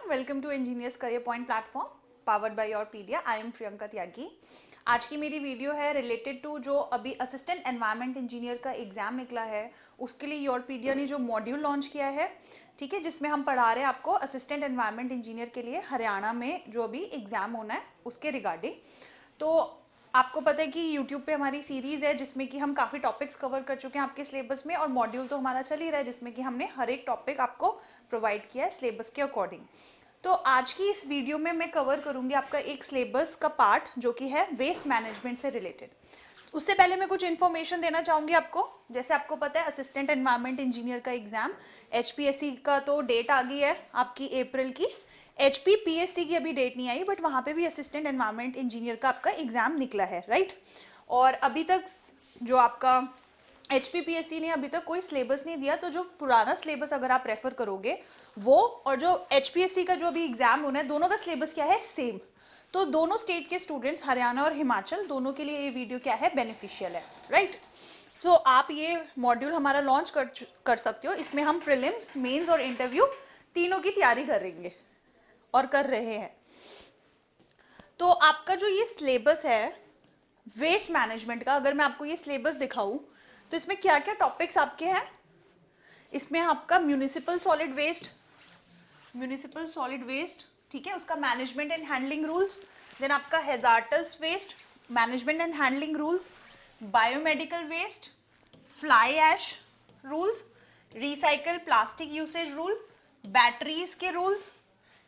Welcome to engineers career point platform powered by Yourpedia. I am Priyanka Tyagi. आज की मेरी video है रिलेटेड टू जो अभी असिस्टेंट एनवायरनमेंट इंजीनियर का एग्जाम निकला है, उसके लिए योरपीडिया ने जो मॉड्यूल लॉन्च किया है, ठीक है, जिसमें हम पढ़ा रहे हैं आपको असिस्टेंट एनवायरनमेंट इंजीनियर के लिए हरियाणा में जो अभी एग्जाम होना है उसके रिगार्डिंग। तो आपको पता है कि यूट्यूब पे हमारी सीरीज़ है जिसमें कि हम काफ़ी टॉपिक्स कवर कर चुके हैं आपके सिलेबस में, और मॉड्यूल तो हमारा चल ही रहा है जिसमें कि हमने हर एक टॉपिक आपको प्रोवाइड किया है सिलेबस के अकॉर्डिंग। तो आज की इस वीडियो में मैं कवर करूंगी आपका एक सिलेबस का पार्ट जो कि है वेस्ट मैनेजमेंट से रिलेटेड। उससे पहले मैं कुछ इन्फॉर्मेशन देना चाहूँगी आपको। जैसे आपको पता है असिस्टेंट एनवायरनमेंट इंजीनियर का एग्जाम HPSC का तो डेट आ गई है आपकी अप्रैल की। HPPSC की अभी डेट नहीं आई, बट वहाँ पे भी असिस्टेंट एनवायरनमेंट इंजीनियर का आपका एग्जाम निकला है, राइट। और अभी तक जो आपका HPPSC ने अभी तक कोई सिलेबस नहीं दिया, तो जो पुराना सिलेबस अगर आप रेफर करोगे वो और जो HPSC का जो अभी एग्जाम होना है, दोनों का सिलेबस क्या है, सेम। तो दोनों स्टेट के स्टूडेंट्स, हरियाणा और हिमाचल, दोनों के लिए ये वीडियो क्या है, बेनिफिशियल है, राइट। सो आप ये मॉड्यूल हमारा लॉन्च कर सकते हो। इसमें हम प्रीलिम्स, मेंस और इंटरव्यू तीनों की तैयारी करेंगे और कर रहे हैं। तो आपका जो ये सिलेबस है वेस्ट मैनेजमेंट का, अगर मैं आपको ये सिलेबस दिखाऊं तो इसमें क्या क्या टॉपिक्स आपके हैं। इसमें आपका म्यूनिसिपल सॉलिड वेस्ट, ठीक है, उसका management and handling rules. Then आपका hazardous waste management and handling rules, biomedical waste, fly ash rules, recycle plastic usage rule, batteries के रूल्स,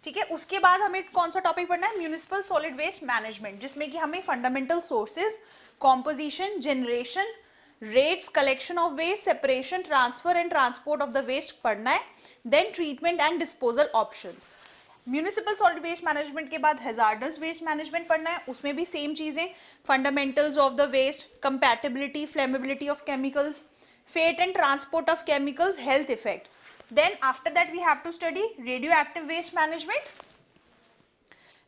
ठीक है। उसके बाद हमें कौन सा टॉपिक पढ़ना है, म्यूनिसिपल सॉलिड वेस्ट मैनेजमेंट, जिसमें कि हमें fundamental sources, composition, generation, rates, collection of waste, separation, transfer and transport of the waste पढ़ना है। Then treatment and disposal options. Municipal solid waste management के बाद हैजार्डस वेस्ट मैनेजमेंट पढ़ना है। उसमें भी सेम चीजें, fundamentals of the waste, compatibility, flammability of chemicals, fate and transport of chemicals, health effect. Then after that we have to study radioactive waste management.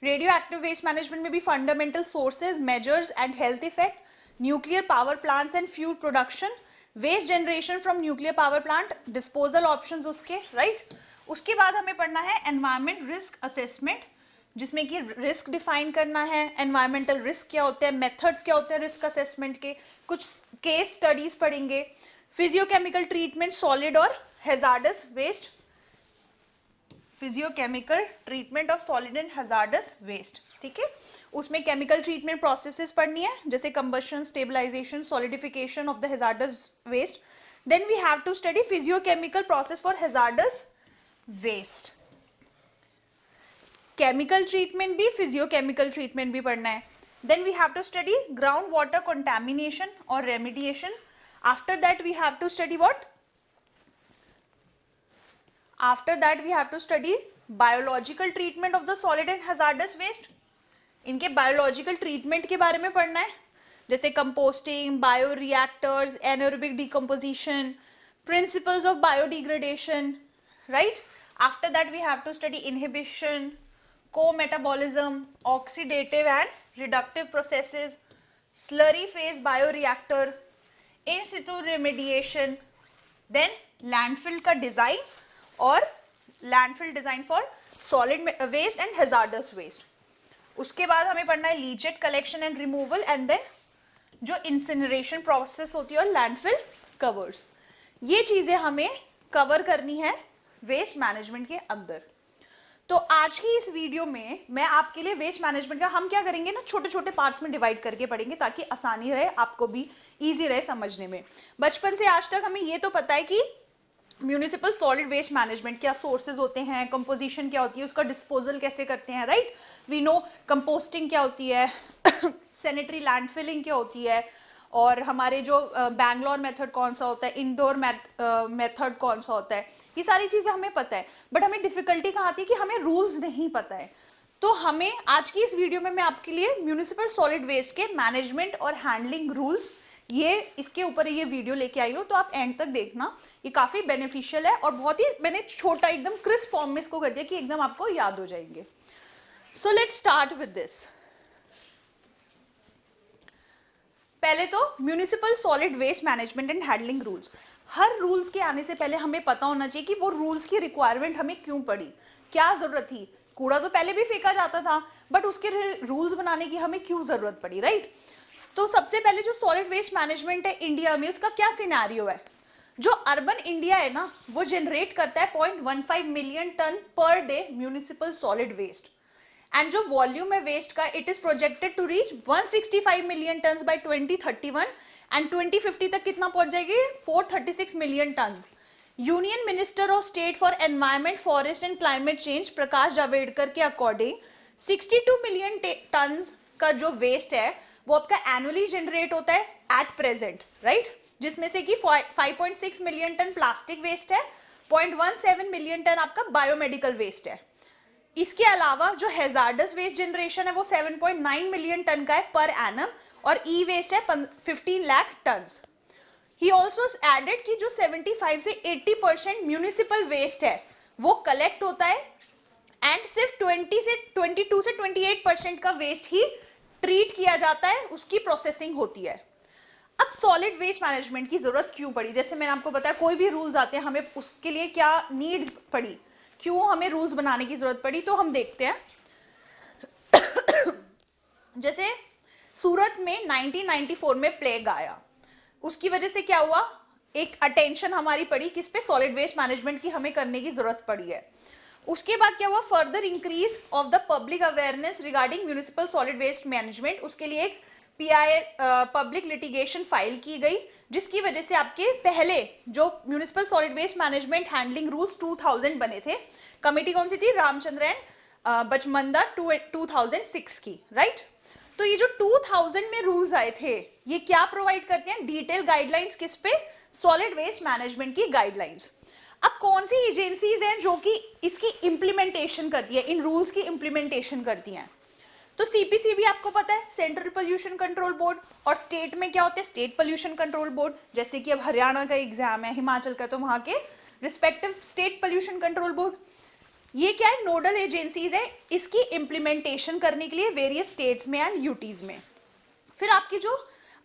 Radioactive waste management में भी fundamental sources, measures and health effect, nuclear power plants and fuel production, waste generation from nuclear power plant, disposal options उसके, right? उसके बाद हमें पढ़ना है environment risk assessment, जिसमें कि रिस्क डिफाइन करना है, एनवायरमेंटल रिस्क क्या होते हैं, मेथड्स क्या होते हैं रिस्क असेसमेंट के, कुछ केस स्टडीज पढ़ेंगे, फिजियोकेमिकल ट्रीटमेंट सॉलिड और hazardous waste, physiochemical treatment of solid and hazardous waste, ठीक है। उसमें केमिकल ट्रीटमेंट प्रोसेसेस पढ़नी है, जैसे combustion, stabilisation, solidification of the hazardous waste. Then we have to study physiochemical process for hazardous waste. Chemical treatment भी, physiochemical treatment भी पढ़ना है। Then we have to study ground water contamination और remediation. After that we have to study what, after that we have to study biological treatment of the solid and hazardous waste. इनके biological treatment के बारे में पढ़ना है, जैसे composting, bio reactors, anaerobic decomposition, principles of biodegradation, right. After that we have to study inhibition, co-metabolism, oxidative and reductive processes, slurry phase bioreactor, in situ remediation, then landfill का design और landfill design for solid waste and hazardous waste। उसके बाद हमें पढ़ना है leachate collection and removal, and then जो incineration process होती है और landfill covers। ये चीजें हमें कवर करनी है वेस्ट मैनेजमेंट के अंदर। तो आज की इस वीडियो में मैं आपके लिए वेस्ट मैनेजमेंट का हम क्या करेंगे ना, छोटे छोटे पार्ट्स में डिवाइड करके पढ़ेंगे ताकि आसानी रहे, आपको भी इजी रहे समझने में। बचपन से आज तक हमें ये तो पता है कि म्यूनिसिपल सॉलिड वेस्ट मैनेजमेंट क्या सोर्सेज होते हैं, कंपोजिशन क्या होती है, उसका डिस्पोजल कैसे करते हैं, राइट। वी नो कंपोस्टिंग क्या होती है, सैनिटरी लैंडफिलिंग क्या होती है, और हमारे जो बैंगलोर मेथड कौन सा होता है, इंडोर मेथड कौन सा होता है, ये सारी चीजें हमें पता है। बट हमें डिफिकल्टी कहाँ आती है कि हमें रूल्स नहीं पता है। तो हमें आज की इस वीडियो में मैं आपके लिए म्यूनिसिपल सॉलिड वेस्ट के मैनेजमेंट और हैंडलिंग रूल्स, ये इसके ऊपर ये वीडियो लेके आई हूँ, तो आप एंड तक देखना, ये काफी बेनिफिशियल है और बहुत ही मैंने छोटा एकदम क्रिस्प फॉर्म में इसको कर दिया कि एकदम आपको याद हो जाएंगे। So let's start with this. पहले तो municipal solid waste management and handling rules. हर रूल्स के आने से पहले हमें पता होना चाहिए कि वो रूल्स की रिक्वायरमेंट हमें क्यों पड़ी, क्या जरूरत थी, कूड़ा तो पहले भी फेंका जाता था, बट उसके रूल्स बनाने की हमें क्यों जरूरत पड़ी, राइट? तो सबसे पहले जो सॉलिड वेस्ट मैनेजमेंट है इंडिया में, उसका क्या सिनेरियो है? जो अर्बन इंडिया है ना, वो जनरेट करता है 0.15 million ton per day municipal solid waste, and जो वॉल्यूम है वेस्ट का, it is projected to reach 165 million tons by 2031, and 2050 तक कितना पहुंच जाएगी? 436 million tons. Union minister of state for environment, forest and climate change Prakash Javadekar के according 62 million turns का जो वेस्ट है वो आपका एनुअली जनरेट होता है एट प्रेजेंट, राइट? जिसमें से कि 5.6 मिलियन टन प्लास्टिक वेस्ट है, 0.17 मिलियन टन आपका बायोमेडिकल वेस्ट है। इसके अलावा जो हैजार्डस वेस्ट जनरेशन है वो 7.9 मिलियन टन का है पर एनम, और ई वेस्ट है 15 lakh tons. He also added कि जो 75 से 80% म्यूनिसिपल वेस्ट है वो कलेक्ट होता है, एंड सिर्फ 22 से 28% का वेस्ट ही ट्रीट किया जाता है, उसकी प्रोसेसिंग होती है। अब सॉलिड वेस्ट मैनेजमेंट की जरूरत क्यों पड़ी? जैसे मैंने आपको बताया, कोई भी रूल्स आते हैं, हमें उसके लिए क्या नीड्स पड़ी, क्यों हमें रूल्स बनाने की जरूरत पड़ी, तो हम देखते हैं। जैसे सूरत में 1994 में प्लेग आया, उसकी वजह से क्या हुआ, एक अटेंशन हमारी पड़ी किस पे? सॉलिड वेस्ट मैनेजमेंट की हमें करने की जरूरत पड़ी है। उसके बाद क्या हुआ? Further increase of the public awareness regarding municipal solid waste management, उसके लिए एक पीआई पब्लिक लिटिगेशन फाइल की गई, जिसकी वजह से आपके पहले जो municipal solid waste management handling rules 2000 बने थे। कमेटी कौन सी थी? रामचंद्र एंड बचमंदा 2006 की, राइट? तो ये जो 2000 में रूल्स आए थे, ये क्या प्रोवाइड करते हैं? डिटेल गाइडलाइंस किस पे? सॉलिड वेस्ट मैनेजमेंट की गाइडलाइंस। अब कौन सी एजेंसीज हैं जो कि इसकी इंप्लीमेंटेशन करती है, इन रूल्स की इंप्लीमेंटेशन करती हैं? तो सीपीसीबी आपको पता है, सेंट्रल पोल्यूशन कंट्रोल बोर्ड, और स्टेट में क्या होते हैं? State pollution control board. जैसे कि अब हरियाणा का एग्जाम है, हिमाचल का, तो वहां के respective state pollution control board. ये क्या है? नोडल एजेंसीज है इसकी इंप्लीमेंटेशन करने के लिए वेरियस स्टेट्स में एंड यूटीज में। फिर आपकी जो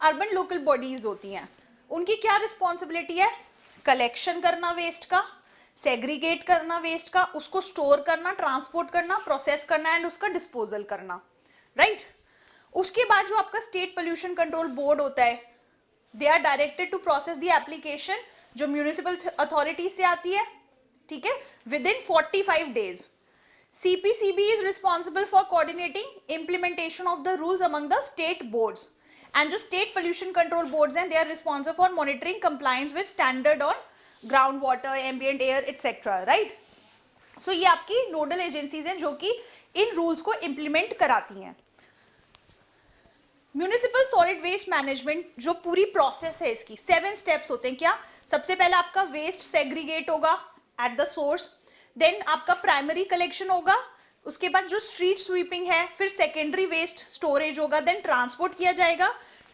अर्बन लोकल बॉडीज होती हैं, उनकी क्या रिस्पॉन्सिबिलिटी है? कलेक्शन करना वेस्ट का, सेग्रीगेट करना वेस्ट का, उसको स्टोर करना, ट्रांसपोर्ट करना, प्रोसेस करना एंड उसका डिस्पोजल करना, राइट? उसके बाद जो आपका स्टेट पोल्यूशन कंट्रोल बोर्ड होता है, they are directed to process the application जो म्यूनिसिपल अथॉरिटी से आती है, ठीक है, विद इन 45 डेज। CPCB is responsible for coordinating implementation of the rules among the state boards, and जो state pollution control boards हैं, they are responsible for monitoring compliance with standard on ground water, ambient air, etc. right? So ये आपकी nodal agencies हैं जो कि इन rules को implement कराती हैं। म्यूनिसिपल सॉलिड वेस्ट मैनेजमेंट जो पूरी प्रोसेस है, इसकी 7 स्टेप्स होते हैं। क्या? सबसे पहले आपका वेस्ट सेग्रीगेट होगा एट द सोर्स, देन आपका प्राइमरी कलेक्शन होगा, उसके बाद जो स्ट्रीट स्वीपिंग है, फिर सेकेंडरी वेस्ट स्टोरेज होगा, देन ट्रांसपोर्ट किया जाएगा,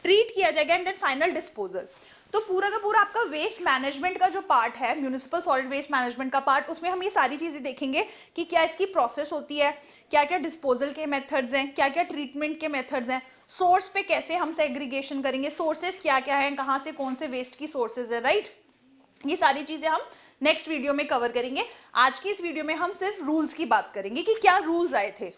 ट्रीट किया जाएगा, एंड देन फाइनल डिस्पोजल। तो पूरा का पूरा आपका वेस्ट मैनेजमेंट का जो पार्ट है, म्यूनिसिपल सॉलिड वेस्ट मैनेजमेंट का पार्ट, उसमें हम ये सारी चीजें देखेंगे कि क्या इसकी प्रोसेस होती है, क्या क्या डिस्पोजल के मेथड्स हैं, क्या क्या ट्रीटमेंट के मेथड्स हैं, सोर्स पे कैसे हम सेग्रीगेशन करेंगे, सोर्सेज क्या क्या हैं, कहाँ से कौन से वेस्ट की सोर्सेज है, राइट? ये सारी चीजें हम नेक्स्ट वीडियो में कवर करेंगे। आज की इस वीडियो में हम सिर्फ रूल्स की बात करेंगे कि क्या रूल्स आए थे।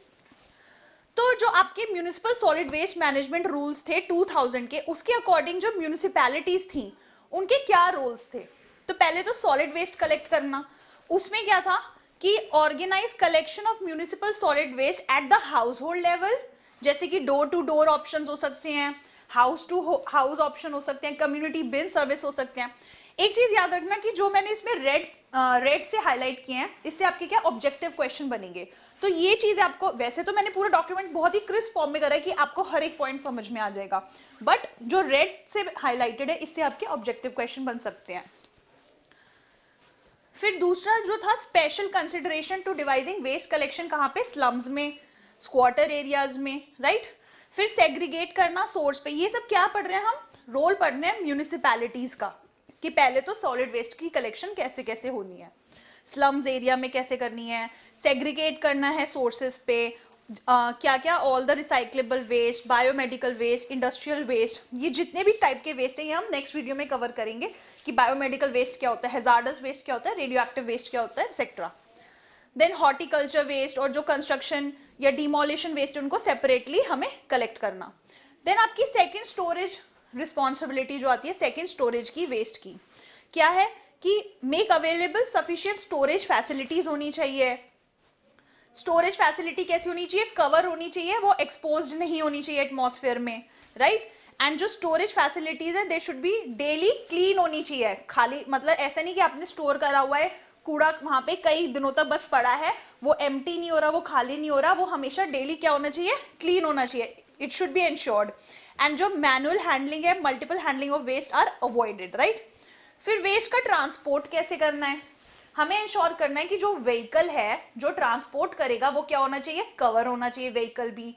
तो जो आपके municipal solid waste management rules थे 2000 के, उसके अकॉर्डिंग जो म्यूनिसिपैलिटीज थी उनके क्या रोल्स थे? तो पहले तो सॉलिड वेस्ट कलेक्ट करना, उसमें क्या था कि organise collection of municipal solid waste at the household level, जैसे कि डोर टू डोर ऑप्शन हो सकते हैं, हाउस टू हाउस ऑप्शन हो सकते हैं, कम्युनिटी बिन सर्विस हो सकते हैं। एक चीज याद रखना कि जो मैंने इसमें रेड से हाईलाइट किए हैं, इससे आपके क्या ऑब्जेक्टिव क्वेश्चन बनेंगे। तो ये चीज आपको, वैसे तो मैंने पूरा डॉक्यूमेंट बहुत ही क्रिस्प फॉर्म में करा है कि आपको हर एक पॉइंट समझ में आ जाएगा, बट जो रेड से हाईलाइटेड है, इससे आपके ऑब्जेक्टिव क्वेश्चन बन सकते हैं। फिर दूसरा जो था, special consideration to devising waste collection, कहाँ पे? स्लम्स में, स्क्वाटर एरियाज में, राइट? फिर सेग्रीगेट करना सोर्स पे। ये सब क्या पढ़ रहे हैं हम? रोल पढ़ रहे हैं म्यूनिसिपैलिटीज का, कि पहले तो सॉलिड वेस्ट की कलेक्शन कैसे कैसे होनी है, स्लम्स एरिया में कैसे करनी है, सेग्रीगेट करना है सोर्सेज पे, क्या क्या all the recyclable waste, biomedical waste, industrial waste, ये जितने भी टाइप के वेस्ट हैं ये हम नेक्स्ट वीडियो में कवर करेंगे कि बायोमेडिकल वेस्ट क्या होता है, हैजार्डस वेस्ट क्या होता है, रेडियो एक्टिव वेस्ट क्या होता है, एक्सेट्रा। देन हॉर्टिकल्चर वेस्ट और जो कंस्ट्रक्शन या डिमोलिशन वेस्ट उनको सेपरेटली हमें कलेक्ट करना। देन आपकी सेकंड स्टोरेज रिस्पॉन्सिबिलिटी जो आती है सेकंड स्टोरेज की वेस्ट की, क्या है कि make available sufficient storage facilities होनी चाहिए। स्टोरेज फैसिलिटी कैसी होनी चाहिए, कवर होनी चाहिए, वो एक्सपोज्ड नहीं होनी चाहिए एटमॉस्फेयर में, राइट। एंड जो स्टोरेज फैसिलिटीज है they should be daily clean होनी चाहिए। खाली मतलब ऐसा नहीं कि आपने स्टोर करा हुआ है, कूड़ा वहां पे कई दिनों तक बस पड़ा है, वो एम्प्टी नहीं हो रहा, वो खाली नहीं हो रहा, वो हमेशा डेली क्या होना चाहिए, क्लीन होना चाहिए। It should be ensured. And जो मैनुअल हैंडलिंग है, multiple handling of waste are avoided, right. फिर वेस्ट का ट्रांसपोर्ट कैसे करना है, हमें इंश्योर करना है कि जो व्हीकल है जो ट्रांसपोर्ट करेगा वो क्या होना चाहिए, कवर होना चाहिए व्हीकल भी।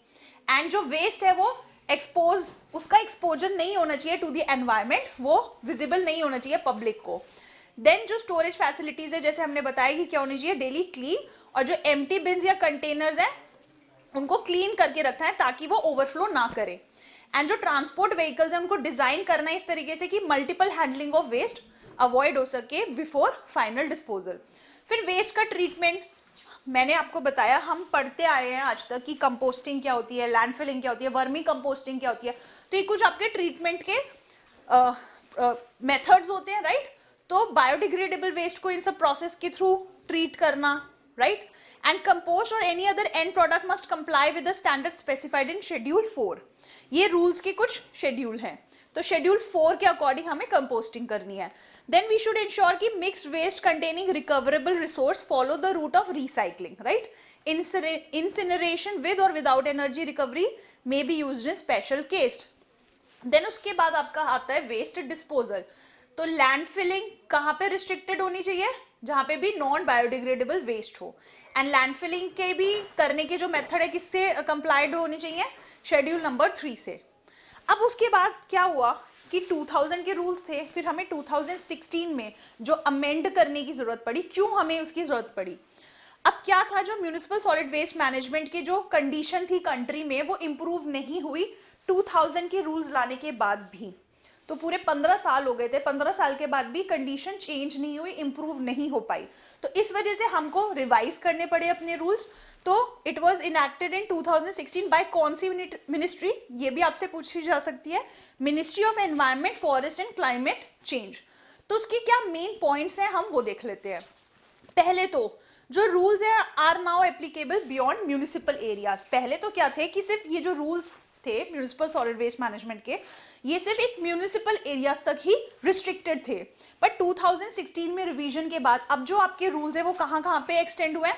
एंड जो वेस्ट है वो एक्सपोज, उसका एक्सपोजर नहीं होना चाहिए टू द एनवायरमेंट, वो विजिबल नहीं होना चाहिए पब्लिक को। देन जो स्टोरेज फैसिलिटीज है जैसे हमने बताया कि क्या होनी चाहिए, डेली क्लीन, और जो एम्प्टी बिन्स या कंटेनर्स है उनको क्लीन करके रखना है ताकि वो ओवरफ्लो ना करे। एंड जो ट्रांसपोर्ट व्हीकल्स है उनको डिजाइन करना है इस तरीके से कि multiple handling of waste avoid हो सके बिफोर फाइनल डिस्पोजल। फिर वेस्ट का ट्रीटमेंट मैंने आपको बताया, हम पढ़ते आए हैं आज तक कि कंपोस्टिंग क्या होती है, लैंडफिलिंग क्या होती है, वर्मी कंपोस्टिंग क्या होती है। तो ये कुछ आपके ट्रीटमेंट के मेथड्स होते हैं, राइट। तो बायोडिग्रेडेबल वेस्ट को इन सब प्रोसेस के थ्रू ट्रीट करना, राइट। एंड कंपोस्ट और any other and product must comply with the standard specified in schedule 4। ये रूल्स के कुछ शेड्यूल हैं, तो शेड्यूल 4 के अकॉर्डिंग हमें कंपोस्टिंग करनी है। देन वी शुड इंश्योर कि mixed waste containing recoverable resource follow the route of recycling, right. Incineration with और without energy recovery may be used in special case. Then उसके बाद आपका आता है वेस्ट डिस्पोजल। तो लैंडफिलिंग कहाँ पे रिस्ट्रिक्टेड होनी चाहिए, जहां पे भी नॉन बायोडिग्रेडेबल वेस्ट हो। एंड लैंडफिलिंग के भी करने के जो मेथड है किससे कंप्लाइड होनी चाहिए, शेड्यूल नंबर 3 से। अब उसके बाद क्या हुआ कि 2000 के रूल्स थे, फिर हमें 2016 में जो अमेंड करने की जरूरत पड़ी। क्यों हमें उसकी जरूरत पड़ी, अब क्या था, जो म्यूनिसिपल सॉलिड वेस्ट मैनेजमेंट की जो कंडीशन थी कंट्री में वो इंप्रूव नहीं हुई 2000 के रूल्स लाने के बाद भी। तो पूरे 15 साल हो गए थे, 15 साल के बाद भी कंडीशन चेंज नहीं हुई, इंप्रूव नहीं हो पाई। तो इस वजह से हमको रिवाइज करने पड़े अपने रूल्स। तो it was enacted in 2016 by कौन सी मिनिस्ट्री, ये भी आपसे पूछी जा सकती है, ministry of environment, forest and climate change. तो उसके क्या मेन पॉइंट्स हैं हम वो देख लेते हैं। पहले तो जो रूल्स है are now applicable beyond municipal areas. पहले तो क्या थे कि सिर्फ ये जो रूल्स थे म्यूनिसिपल सॉलिड वेस्ट मैनेजमेंट के, ये सिर्फ एक म्यूनिसिपल एरियाज तक ही रिस्ट्रिक्टेड थे। बट 2016 में रिवीजन के बाद अब जो आपके रूल्स है वो कहाँ कहाँ पे एक्सटेंड हुए हैं,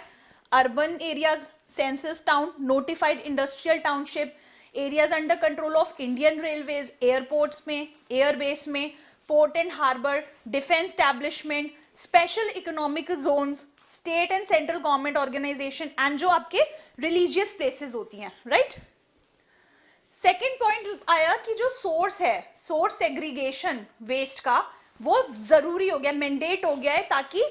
urban areas, census town, notified industrial township, areas under control of Indian Railways, airports में, एयरबेस में, port and harbour, defence establishment, special economic zones, state and central government organisation, and जो आपके रिलीजियस प्लेसेस होती हैं, right. Second point आया कि जो source है, सोर्स सेग्रीगेशन वेस्ट का, वो जरूरी हो गया, मैंडेट हो गया है, ताकि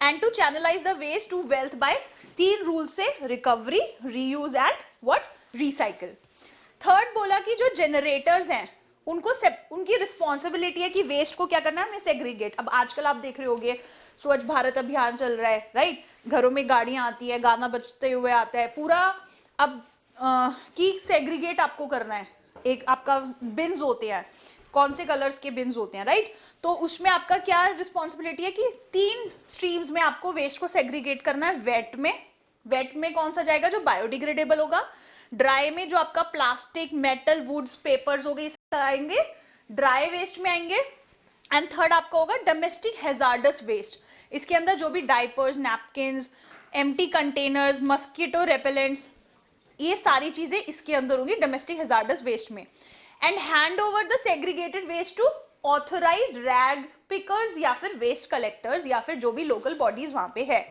and to channelize the waste to wealth by 3 rule से, recovery, reuse and what, recycle. Third बोला कि जो जनरेटर्स हैं उनको उनकी रिस्पॉन्सिबिलिटी है कि वेस्ट को क्या करना है, हमें सेग्रीगेट। अब आजकल आप देख रहे होंगे स्वच्छ भारत अभियान चल रहा है, राइट। घरों में गाड़ियां आती है, गाना बजते हुए आता है पूरा, अब की सेग्रीगेट आपको करना है। एक आपका बिन्स होते हैं, कौन से कलर्स के बिन्स होते हैं, राइट। तो उसमें आपका क्या रिस्पॉन्सिबिलिटी है कि 3 स्ट्रीम्स में आपको वेस्ट को सेग्रीगेट करना है। वेट में कौन सा जाएगा, जो बायोडिग्रेडेबल होगा। ड्राई में जो आपका प्लास्टिक, मेटल, वुड्स, पेपर्स हो गए आएंगे, ड्राई वेस्ट में आएंगे। एंड थर्ड आपका होगा डोमेस्टिक हैजार्डस वेस्ट। इसके अंदर जो भी diapers, napkins, empty containers, mosquito repellents, ये सारी चीजें इसके अंदर होंगी डोमेस्टिक हैजार्डस वेस्ट में। And hand over the segregated waste to authorised rag pickers या फिर वेस्ट कलेक्टर्स या फिर जो भी लोकल बॉडीज वहां पे है।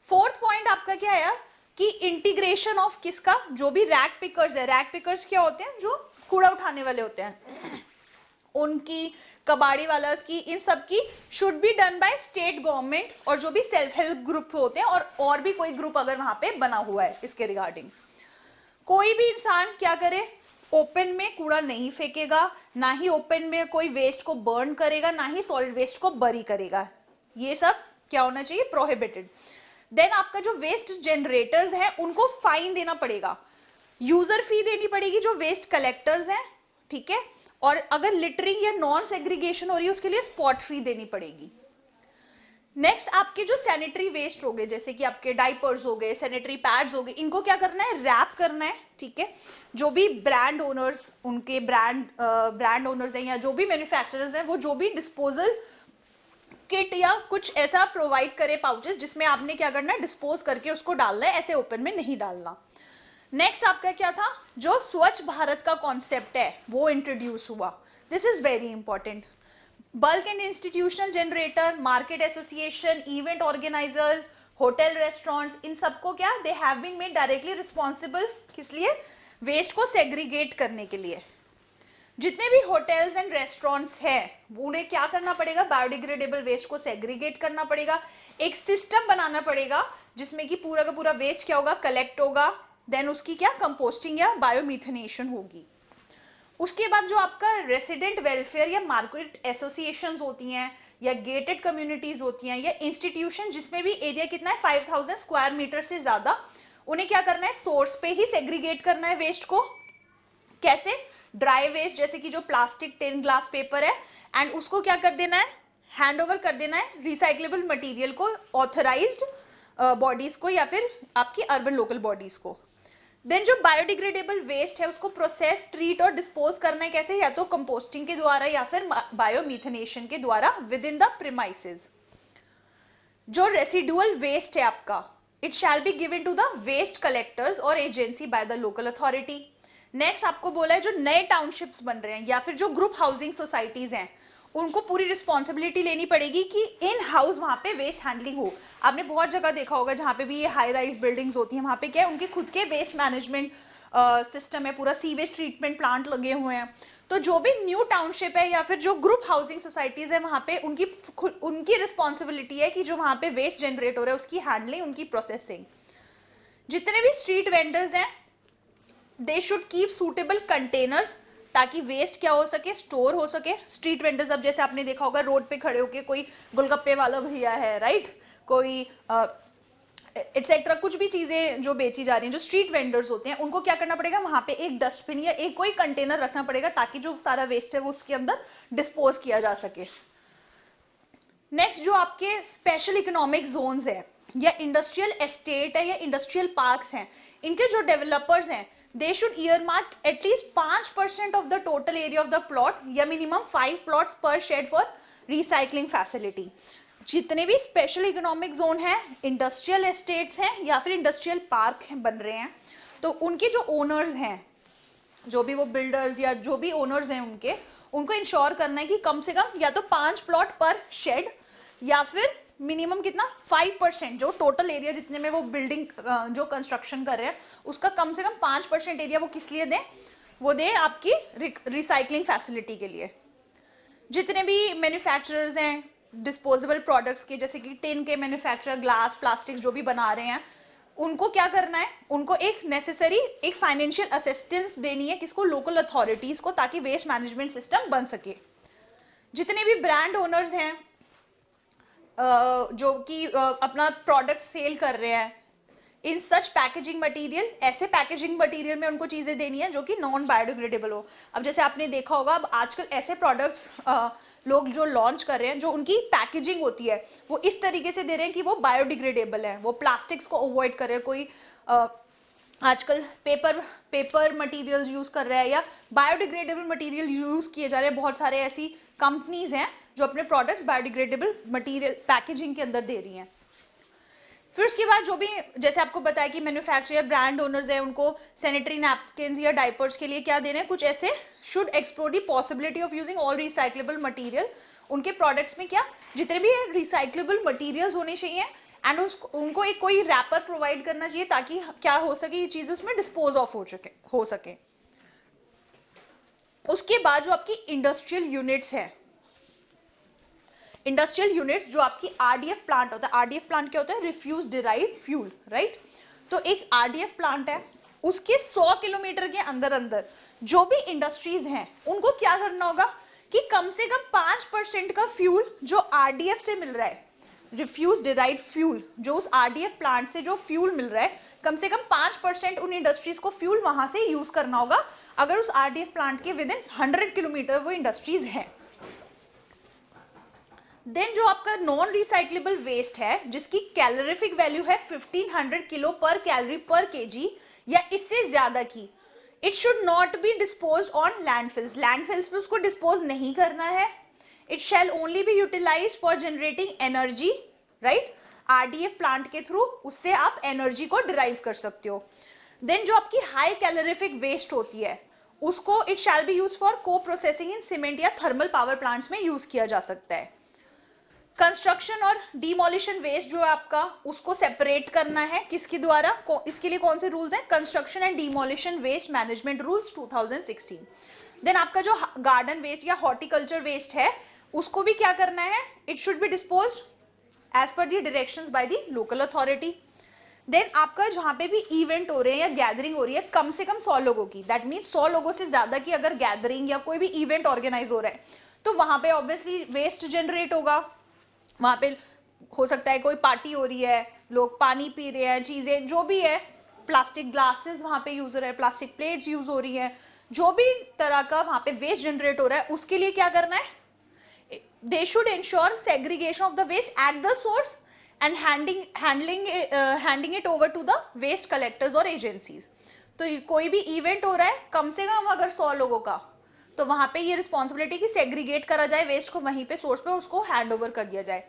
फोर्थ पॉइंट आपका क्या आया कि इंटीग्रेशन ऑफ किसका, जो भी रैग पिकर्स है, रैग पिकर्स क्या होते हैं, जो कूड़ा उठाने वाले होते हैं, उनकी, कबाड़ी वाला की, इन सब की should be done by state government और जो भी सेल्फ हेल्प ग्रुप होते हैं, और भी कोई ग्रुप अगर वहां पे बना हुआ है इसके रिगार्डिंग। कोई भी इंसान क्या करे, ओपन में कूड़ा नहीं फेंकेगा, ना ही ओपन में कोई वेस्ट को बर्न करेगा, ना ही सॉलिड वेस्ट को बरी करेगा। ये सब क्या होना चाहिए, प्रोहिबिटेड। देन आपका जो वेस्ट जनरेटर्स हैं उनको फाइन देना पड़ेगा, यूजर फी देनी पड़ेगी जो वेस्ट कलेक्टर्स हैं, ठीक है, और अगर लिटरिंग या नॉन सेग्रीगेशन हो रही है उसके लिए स्पॉट फी देनी पड़ेगी। नेक्स्ट आपके जो सैनिटरी वेस्ट हो गए, जैसे कि आपके डाइपर्स हो गए, सैनिटरी पैड्स हो गए, इनको क्या करना है, रैप करना है, ठीक है। जो भी ब्रांड ओनर्स, उनके ब्रांड ओनर्स हैं या जो भी मैन्युफैक्चरर्स हैं, वो जो भी डिस्पोजल किट या कुछ ऐसा प्रोवाइड करे पाउचेस, जिसमें आपने क्या करना है, डिस्पोज करके उसको डालना है, ऐसे ओपन में नहीं डालना। नेक्स्ट आपका क्या था, जो स्वच्छ भारत का कॉन्सेप्ट है वो इंट्रोड्यूस हुआ, this is very important. Bulk and institutional generator, market association, event organiser, hotel, restaurants, इन सबको क्या, they have been made directly responsible, किस लिए, वेस्ट को सेग्रीगेट करने के लिए। जितने भी होटल्स एंड रेस्टोरेंट्स हैं उन्हें क्या करना पड़ेगा, बायोडिग्रेडेबल वेस्ट को सेग्रीगेट करना पड़ेगा, एक सिस्टम बनाना पड़ेगा जिसमें कि पूरा का पूरा वेस्ट क्या होगा, कलेक्ट होगा, देन उसकी क्या, कंपोस्टिंग या बायोमिथेनेशन होगी। उसके बाद जो आपका रेसिडेंट वेलफेयर या मार्केट एसोसिएशंस होती हैं या गेटेड कम्युनिटीज होती हैं या इंस्टीट्यूशन जिसमें भी एरिया कितना है 5000 स्क्वायर मीटर से ज्यादा, उन्हें क्या करना है, सोर्स पे ही सेग्रीगेट करना है वेस्ट को। कैसे, ड्राई वेस्ट जैसे कि जो प्लास्टिक, टिन, ग्लास, पेपर है, एंड उसको क्या कर देना है, हैंड ओवर कर देना है रिसाइक्लेबल मटेरियल को, ऑथराइज्ड बॉडीज को या फिर आपकी अर्बन लोकल बॉडीज को। देन जो बायोडिग्रेडेबल वेस्ट है उसको प्रोसेस, ट्रीट और डिस्पोज करना है, कैसे, या तो कंपोस्टिंग के द्वारा या फिर बायोमिथेनेशन के द्वारा विद इन द प्रीमाइसेस। जो रेसिडुअल वेस्ट है आपका, it shall be given to the waste collectors और agency by the local authority. Next आपको बोला है जो नए टाउनशिप्स बन रहे हैं या फिर जो ग्रुप हाउसिंग सोसाइटीज हैं उनको पूरी रिस्पॉन्सिबिलिटी लेनी पड़ेगी कि इन हाउस वहाँ पे वेस्ट हैंडलिंग हो। आपने बहुत जगह देखा होगा जहाँ पे भी ये हाई राइज बिल्डिंग्स होती हैं, वहाँ पे क्या है, उनके खुद के वेस्ट मैनेजमेंट सिस्टम है, पूरा सीवेज ट्रीटमेंट प्लांट लगे हुए हैं। तो जो भी न्यू टाउनशिप है या फिर जो ग्रुप हाउसिंग सोसाइटीज है वहाँ पे उनकी रिस्पॉन्सिबिलिटी है कि जो वहाँ पे वेस्ट जनरेट हो रहा है उसकी हैंडलिंग, उनकी प्रोसेसिंग। जितने भी स्ट्रीट वेंडर्स हैं they should keep suitable containers ताकि वेस्ट क्या हो सके, स्टोर हो सके। स्ट्रीट वेंडर्स, अब जैसे आपने देखा होगा रोड पे खड़े होके कोई गोलगप्पे वाला भैया है, राइट, कोई एटसेट्रा कुछ भी चीजें जो बेची जा रही हैं, जो स्ट्रीट वेंडर्स होते हैं उनको क्या करना पड़ेगा, वहां पे एक डस्टबिन या एक कोई कंटेनर रखना पड़ेगा ताकि जो सारा वेस्ट है वो उसके अंदर डिस्पोज किया जा सके। नेक्स्ट जो आपके स्पेशल इकोनॉमिक जोन्स है या इंडस्ट्रियल एस्टेट है या इंडस्ट्रियल पार्क्स हैं, इनके जो डेवलपर्स हैं they should earmark at least 5% of the total area of the plot या minimum 5 plots per shed for recycling facility। जितने भी स्पेशल इकोनॉमिक जोन है, इंडस्ट्रियल एस्टेट्स हैं या फिर इंडस्ट्रियल पार्क बन रहे हैं, तो उनके जो ओनर्स हैं, जो भी वो बिल्डर्स या जो भी ओनर्स हैं उनको इंश्योर करना है कि कम से कम या तो 5 प्लॉट पर शेड या फिर मिनिमम कितना 5% जो टोटल एरिया जितने में वो बिल्डिंग जो कंस्ट्रक्शन कर रहे हैं उसका कम से कम 5% एरिया वो किस लिए दें, वो दें आपकी रिसाइकलिंग फैसिलिटी के लिए। जितने भी मैन्युफैक्चरर्स हैं डिस्पोजेबल प्रोडक्ट्स के, जैसे कि टिन के मैन्युफैक्चरर, ग्लास, प्लास्टिक जो भी बना रहे हैं, उनको क्या करना है, उनको एक नेसेसरी एक फाइनेंशियल असिस्टेंस देनी है, किसको, लोकल अथॉरिटीज को, ताकि वेस्ट मैनेजमेंट सिस्टम बन सके। जितने भी ब्रांड ओनर्स हैं जो कि अपना प्रोडक्ट सेल कर रहे हैं, इन सच पैकेजिंग मटेरियल, ऐसे पैकेजिंग मटेरियल में उनको चीजें देनी है जो कि नॉन बायोडिग्रेडेबल हो। अब जैसे आपने देखा होगा अब आजकल ऐसे प्रोडक्ट्स लोग जो लॉन्च कर रहे हैं जो उनकी पैकेजिंग होती है वो इस तरीके से दे रहे हैं कि वो बायोडिग्रेडेबल है, वो प्लास्टिक्स को अवॉइड कर रहे हैं। कोई आजकल पेपर मटेरियल्स यूज कर रहा है या बायोडिग्रेडेबल मटेरियल यूज किए जा रहे हैं। बहुत सारे ऐसी कंपनीज हैं जो अपने प्रोडक्ट्स बायोडिग्रेडेबल मटेरियल पैकेजिंग के अंदर दे रही हैं। फिर उसके बाद जो भी जैसे आपको बताया कि मैन्युफैक्चरर ब्रांड ओनर्स हैं उनको सैनिटरी नैपकिन्स या डाइपर्स के लिए क्या देना है, कुछ ऐसे should explore the possibility of using all recyclable material. उनके प्रोडक्ट्स में क्या जितने भी रिसाइक्लेबल मटेरियल्स होने चाहिए एंड उनको एक कोई रैपर प्रोवाइड करना चाहिए ताकि क्या हो सके, ये चीजें उसमें डिस्पोज ऑफ हो सके। उसके बाद जो आपकी इंडस्ट्रियल यूनिट्स है, इंडस्ट्रियल यूनिट्स जो आपकी आरडीएफ प्लांट होता है, आरडीएफ प्लांट क्या होता है, रिफ्यूज डिराइव्ड फ्यूल, राइट। तो एक आरडीएफ प्लांट है, उसके 100 किलोमीटर के अंदर अंदर जो भी इंडस्ट्रीज हैं उनको क्या करना होगा कि कम से कम 5% का फ्यूल जो आरडीएफ से मिल रहा है, रिफ्यूज डिराइव्ड फ्यूल, जो उस RDF प्लांट से जो फ्यूल मिल रहा है, कम से कम 5% उन इंडस्ट्रीज को फ्यूल वहां से यूज करना होगा अगर उस RDF प्लांट के विद इन 100 किलोमीटर वो इंडस्ट्रीज हैं। देन जो आपका नॉन रिसाइक्लेबल वेस्ट है, जिसकी कैलोरीफिक वैल्यू है 1500 किलो पर कैलोरी पर केजी या इससे ज्यादा की, it should not be disposed on landfills, landfills पे उसको डिस्पोज नहीं करना है। It shall only be utilised for generating energy, right, RDF plant के थ्रू उससे आप एनर्जी को डिराइव कर सकते हो। देन जो आपकी हाई कैलोरीफिक वेस्ट होती है उसको it shall B use for को प्रोसेसिंग इन सीमेंट या थर्मल पावर प्लांट्स में यूज किया जा सकता है। कंस्ट्रक्शन और डिमोलिशन वेस्ट जो है आपका, उसको सेपरेट करना है किसके द्वारा, इसके लिए कौन से रूल्स हैं, construction and demolition waste management rules 2016। Then आपका जो गार्डन वेस्ट या हॉर्टिकल्चर वेस्ट है उसको भी क्या करना है, it should be disposed as per the directions by the local authority. Then आपका जहां पे भी इवेंट हो रहे हैं या गैदरिंग हो रही है कम से कम 100 लोगों की, दैट मीन्स 100 लोगों से ज्यादा की अगर गैदरिंग या कोई भी इवेंट ऑर्गेनाइज हो रहा है तो वहां पे ऑब्वियसली वेस्ट जनरेट होगा। वहां पे हो सकता है कोई पार्टी हो रही है, लोग पानी पी रहे हैं, चीजें जो भी है, प्लास्टिक ग्लासेस वहां पे यूज हो रहा है, प्लास्टिक प्लेट्स यूज हो रही है, जो भी तरह का वहां पे वेस्ट जनरेट हो रहा है उसके लिए क्या करना है, they should ensure segregation of the waste at the source and handing it over to the waste collectors और एजेंसीज। तो कोई भी इवेंट हो रहा है कम से कम अगर 100 लोगों का, तो वहां पे ये रिस्पॉन्सिबिलिटी कि सेग्रीगेट करा जाए वेस्ट को, वहीं पे सोर्स पे उसको हैंड ओवर कर दिया जाए।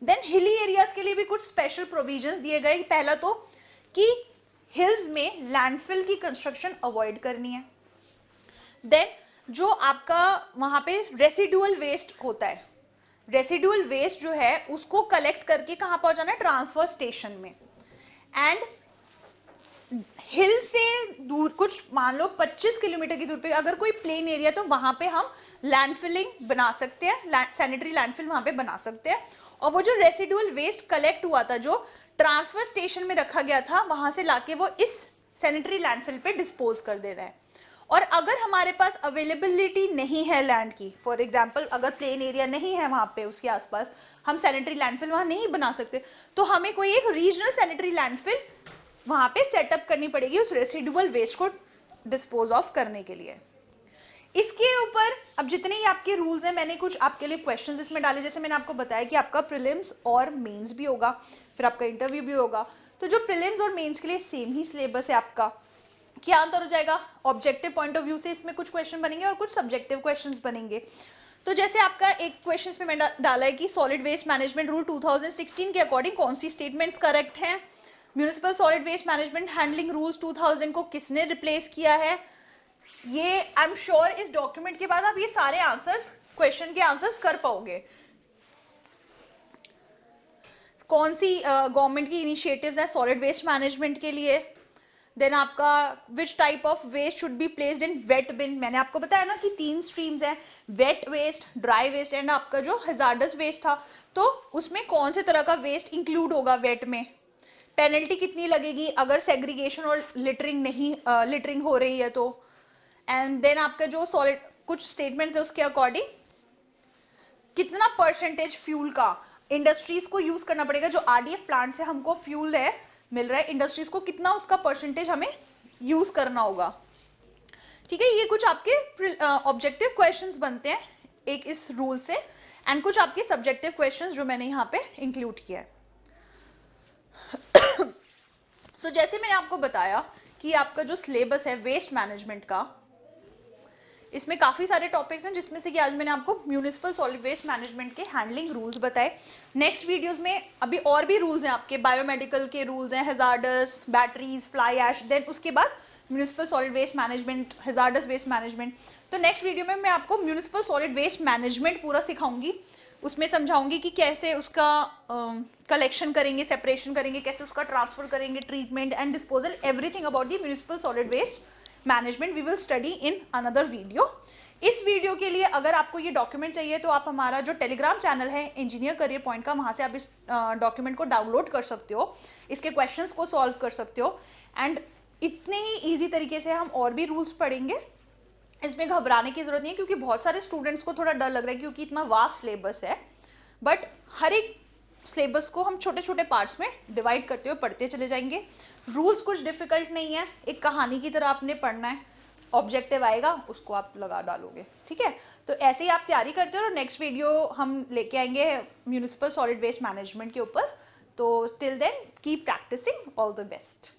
देन हिली एरियाज के लिए भी कुछ स्पेशल प्रोविजंस दिए गए। पहला तो कि हिल्स में लैंडफिल की कंस्ट्रक्शन अवॉइड करनी है। देन जो आपका वहां पे रेसिडुअल वेस्ट होता है, रेसिडुअल वेस्ट जो है उसको कलेक्ट करके कहां पहुंचाना है, ट्रांसफर स्टेशन में। एंड हिल से दूर कुछ मान लो 25 किलोमीटर की दूर पे अगर कोई प्लेन एरिया तो वहां पे हम लैंडफिलिंग बना सकते हैं, सैनिटरी लैंडफिल वहां पे बना सकते हैं। और वो जो रेसिडुअल वेस्ट कलेक्ट हुआ था जो ट्रांसफर स्टेशन में रखा गया था वहां से लाके वो इस सैनिटरी लैंडफिल पे डिस्पोज कर देना है। और अगर हमारे पास अवेलेबिलिटी नहीं है लैंड की, फॉर एग्जाम्पल अगर प्लेन एरिया नहीं है वहां पे उसके आसपास, हम सैनिटरी लैंडफिल वहां नहीं बना सकते, तो हमें कोई एक रीजनल सैनिटरी लैंडफिल वहां पे सेटअप करनी पड़ेगी उस रेसिडुअल वेस्ट को डिस्पोज ऑफ करने के लिए। इसके ऊपर अब जितने ही आपके रूल्स हैं, मैंने कुछ आपके लिए क्वेश्चंस इसमें डाले, जैसे मैंने आपको बताया कि आपका प्रीलिम्स और मेंस भी होगा, फिर आपका इंटरव्यू भी होगा। तो जो प्रीलिम्स और मेंस के लिए सेम ही सिलेबस है आपका, क्या अंतर हो जाएगा, ऑब्जेक्टिव पॉइंट ऑफ व्यू से इसमें कुछ क्वेश्चन बनेंगे और कुछ सब्जेक्टिव क्वेश्चंस बनेंगे। तो जैसे आपका एक क्वेश्चन में मैंने डाला है कि सॉलिड वेस्ट मैनेजमेंट रूल 2016 के अकॉर्डिंग कौन सी स्टेटमेंट्स करेक्ट हैं, municipal solid waste management handling rules 2000 को किसने रिप्लेस किया है। ये आई एम श्योर इस डॉक्यूमेंट के बाद आप ये सारे आंसर्स, क्वेश्चन के आंसर्स कर पाओगे। कौन सी गवर्नमेंट की इनिशिएटिव्स हैं सॉलिड वेस्ट मैनेजमेंट के लिए। देन आपका which type of waste should be placed in wet bin, मैंने आपको बताया ना कि 3 स्ट्रीम्स हैं, wet waste, dry waste and आपका जो हैजार्डस वेस्ट था, तो उसमें कौन से तरह का वेस्ट इंक्लूड होगा वेट में, पेनल्टी कितनी लगेगी अगर सेग्रीगेशन और लिटरिंग नहीं लिटरिंग हो रही है तो। एंड देन आपका जो सॉलिड कुछ स्टेटमेंट्स है उसके अकॉर्डिंग कितना परसेंटेज फ्यूल का इंडस्ट्रीज को यूज करना पड़ेगा, जो RDF प्लांट से हमको फ्यूल है मिल रहा है, इंडस्ट्रीज को कितना उसका परसेंटेज हमें यूज करना होगा। ठीक है, ये कुछ आपके ऑब्जेक्टिव क्वेश्चंस बनते हैं एक इस रूल से, एंड कुछ आपके सब्जेक्टिव क्वेश्चंस जो मैंने यहाँ पे इंक्लूड किया है। सो जैसे मैंने आपको बताया कि आपका जो सिलेबस है वेस्ट मैनेजमेंट का, इसमें काफी सारे टॉपिक्स हैं, जिसमें से कि आज मैंने आपको म्यूनिसिपल सॉलिड वेस्ट मैनेजमेंट के हैंडलिंग रूल्स बताए। नेक्स्ट वीडियोस में अभी और भी रूल्स हैं आपके, बायोमेडिकल के रूल्स हैं, hazardous, batteries, fly ash, then उसके बाद municipal solid waste management, hazardous waste management. तो नेक्स्ट वीडियो में मैं आपको म्यूनिसिपल सॉलिड वेस्ट मैनेजमेंट पूरा सिखाऊंगी, उसमें समझाऊंगी कि कैसे उसका कलेक्शन करेंगे, सेपरेशन करेंगे, कैसे उसका ट्रांसफर करेंगे, treatment and disposal, everything about the municipal solid waste management we will study in another video. इस वीडियो के लिए अगर आपको ये डॉक्यूमेंट चाहिए तो आप हमारा जो टेलीग्राम चैनल है इंजीनियर करियर पॉइंट का, वहाँ से आप इस डॉक्यूमेंट को डाउनलोड कर सकते हो, इसके क्वेश्चंस को सॉल्व कर सकते हो। एंड इतने ही ईजी तरीके से हम और भी रूल्स पढ़ेंगे, इसमें घबराने की जरूरत नहीं है, क्योंकि बहुत सारे स्टूडेंट्स को थोड़ा डर लग रहा है क्योंकि इतना वास्ट सिलेबस है, बट हर एक सिलेबस को हम छोटे छोटे पार्ट्स में डिवाइड करते हुए पढ़ते चले जाएंगे। रूल्स कुछ डिफिकल्ट नहीं है, एक कहानी की तरह आपने पढ़ना है, ऑब्जेक्टिव आएगा उसको आप लगा डालोगे, ठीक है। तो ऐसे ही आप तैयारी करते हो और नेक्स्ट वीडियो हम लेके आएंगे म्यूनिसिपल सॉलिड वेस्ट मैनेजमेंट के ऊपर। तो till then keep practising, all the best.